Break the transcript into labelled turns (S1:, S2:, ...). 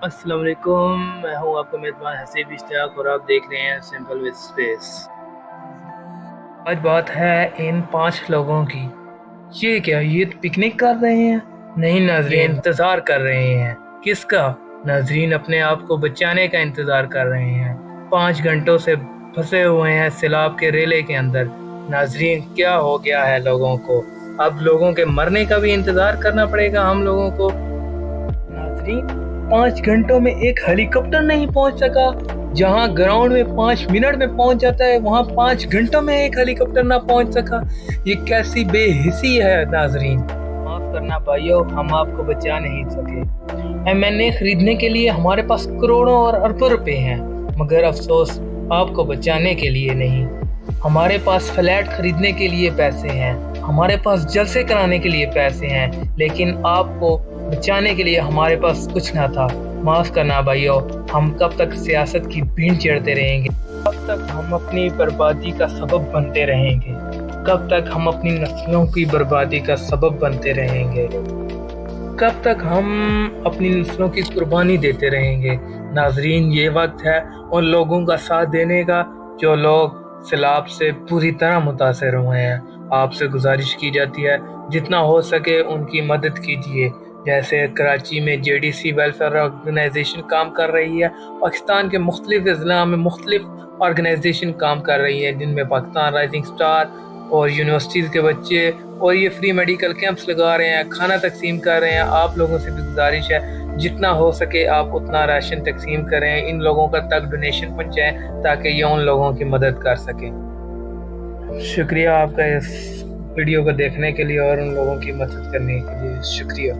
S1: अस्सलाम वालेकुम, मैं हूँ आपका मेज़बान हसीब इश्तियाक और आप देख रहे हैं सिंपल विद स्पेस। आज बात है इन 5 लोगों की। ये क्या, ये पिकनिक कर रहे हैं? नहीं नाज़रीन, ये इंतज़ार कर रहे हैं। किसका? नाज़रीन अपने आप को बचाने का इंतज़ार कर रहे हैं। 5 घंटों से फंसे हुए हैं सैलाब के रेले के अंदर। नाज़रीन क्या हो गया है लोगों को? अब लोगों के मरने का भी इंतज़ार करना पड़ेगा हम लोगों को। नाज़रीन 5 घंटों में एक हेलीकॉप्टर नहीं पहुंच सका। जहां ग्राउंड में 5 मिनट में पहुंच जाता है, वहां 5 घंटों में एक हेलीकॉप्टर ना पहुंच सका। ये कैसी बेहिसी है नाज़रीन। माफ करना भाइयों, हम आपको बचा नहीं सके। एमएनए खरीदने के लिए हमारे पास करोड़ों और अरबों रुपए हैं, मगर अफसोस आपको बचाने के लिए नहीं। हमारे पास फ्लैट खरीदने के लिए पैसे हैं, हमारे पास जलसे कराने के लिए पैसे हैं, लेकिन आपको बचाने के लिए हमारे पास कुछ ना था। माफ करना भाइयों, हम कब तक सियासत की भीड़ चढ़ते रहेंगे? कब तक हम अपनी बर्बादी का सबब बनते रहेंगे? कब तक हम अपनी नस्लों की बर्बादी का सबब बनते रहेंगे? कब तक हम अपनी नस्लों की कुर्बानी देते रहेंगे? नाजरीन ये वक्त है उन लोगों का साथ देने का जो लोग सैलाब से पूरी तरह मुतासर हुए हैं। आपसे गुजारिश की जाती है जितना हो सके उनकी मदद कीजिए। जैसे कराची में जेडीसी वेलफेयर ऑर्गेनाइजेशन काम कर रही है, पाकिस्तान के मुख्तलिफ अजला में मुख्तलिफ ऑर्गेनाइजेशन काम कर रही है, जिनमें पाकिस्तान राइजिंग स्टार और यूनिवर्सिटीज़ के बच्चे और ये फ्री मेडिकल कैंप्स लगा रहे हैं, खाना तकसीम कर रहे हैं। आप लोगों से भी गुजारिश है जितना हो सके आप उतना राशन तकसीम करें, इन लोगों का तक डोनेशन पहुँचाएँ ताकि ये उन लोगों की मदद कर सकें। शुक्रिया आपका इस वीडियो को देखने के लिए और उन लोगों की मदद करने के लिए शुक्रिया।